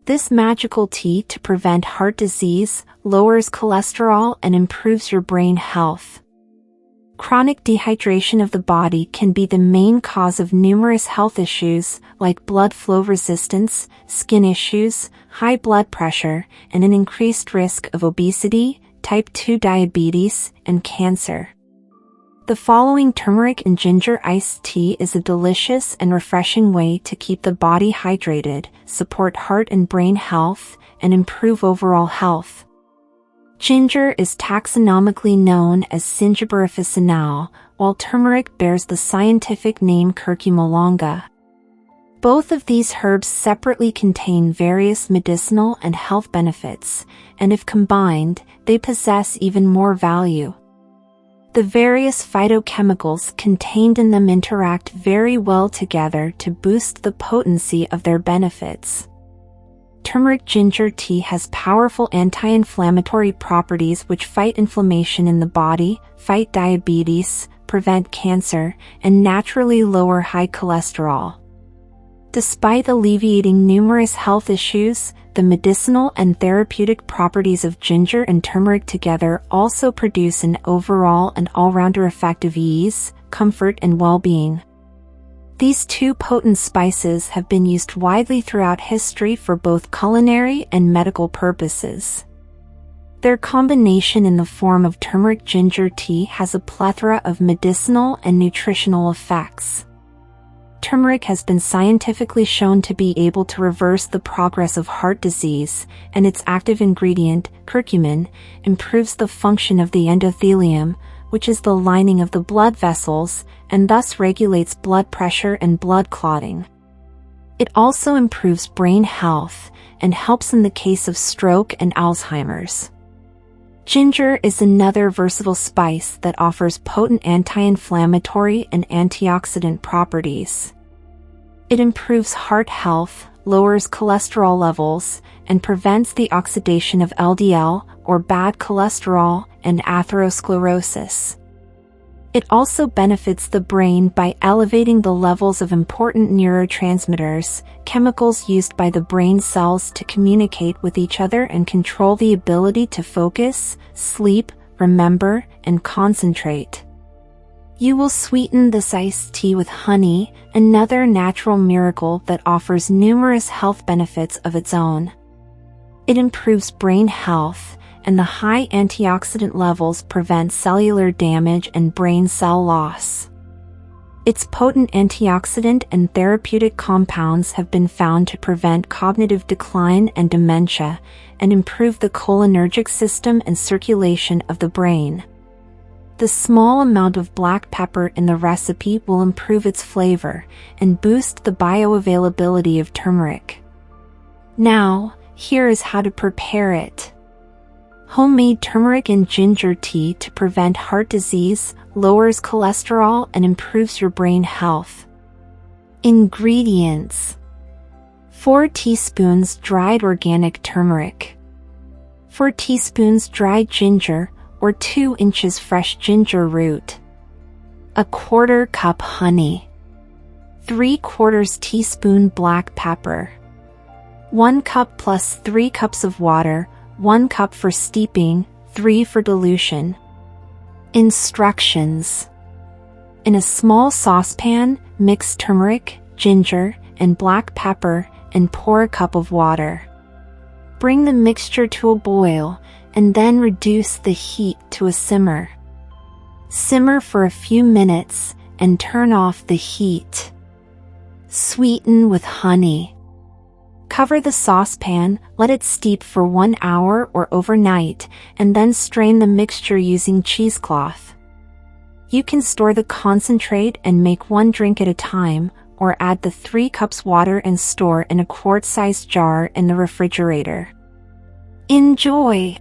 This magical tea to prevent heart disease, lowers cholesterol, and improves your brain health. Chronic dehydration of the body can be the main cause of numerous health issues like blood flow resistance, skin issues, high blood pressure, and an increased risk of obesity, type 2 diabetes, and cancer. The following turmeric and ginger iced tea is a delicious and refreshing way to keep the body hydrated, support heart and brain health, and improve overall health. Ginger is taxonomically known as Zingiber officinale, while turmeric bears the scientific name Curcuma longa. Both of these herbs separately contain various medicinal and health benefits, and if combined, they possess even more value. The various phytochemicals contained in them interact very well together to boost the potency of their benefits. Turmeric ginger tea has powerful anti-inflammatory properties which fight inflammation in the body, fight diabetes, prevent cancer, and naturally lower high cholesterol. Despite alleviating numerous health issues, the medicinal and therapeutic properties of ginger and turmeric together also produce an overall and all-rounder effect of ease, comfort, and well-being. These two potent spices have been used widely throughout history for both culinary and medical purposes. Their combination in the form of turmeric ginger tea has a plethora of medicinal and nutritional effects. Turmeric has been scientifically shown to be able to reverse the progress of heart disease, and its active ingredient, curcumin, improves the function of the endothelium, which is the lining of the blood vessels, and thus regulates blood pressure and blood clotting. It also improves brain health, and helps in the case of stroke and Alzheimer's. Ginger is another versatile spice that offers potent anti-inflammatory and antioxidant properties. It improves heart health, lowers cholesterol levels, and prevents the oxidation of LDL, or bad cholesterol, and atherosclerosis. It also benefits the brain by elevating the levels of important neurotransmitters, chemicals used by the brain cells to communicate with each other and control the ability to focus, sleep, remember, and concentrate. You will sweeten this iced tea with honey, another natural miracle that offers numerous health benefits of its own. It improves brain health, and the high antioxidant levels prevent cellular damage and brain cell loss. Its potent antioxidant and therapeutic compounds have been found to prevent cognitive decline and dementia, and improve the cholinergic system and circulation of the brain. The small amount of black pepper in the recipe will improve its flavor, and boost the bioavailability of turmeric. Now, here is how to prepare it. Homemade turmeric and ginger tea to prevent heart disease, lowers cholesterol, and improves your brain health. Ingredients: 4 teaspoons dried organic turmeric, 4 teaspoons dried ginger, or 2 inches fresh ginger root, 1/4 cup honey, 3/4 teaspoon black pepper, 1 cup plus 3 cups of water, 1 cup for steeping, 3 for dilution. Instructions: in a small saucepan, mix turmeric, ginger, and black pepper, and pour a cup of water. Bring the mixture to a boil, and then reduce the heat to a simmer. Simmer for a few minutes, and turn off the heat. Sweeten with honey. Cover the saucepan, let it steep for 1 hour or overnight, and then strain the mixture using cheesecloth. You can store the concentrate and make 1 drink at a time, or add the 3 cups water and store in a quart-sized jar in the refrigerator. Enjoy!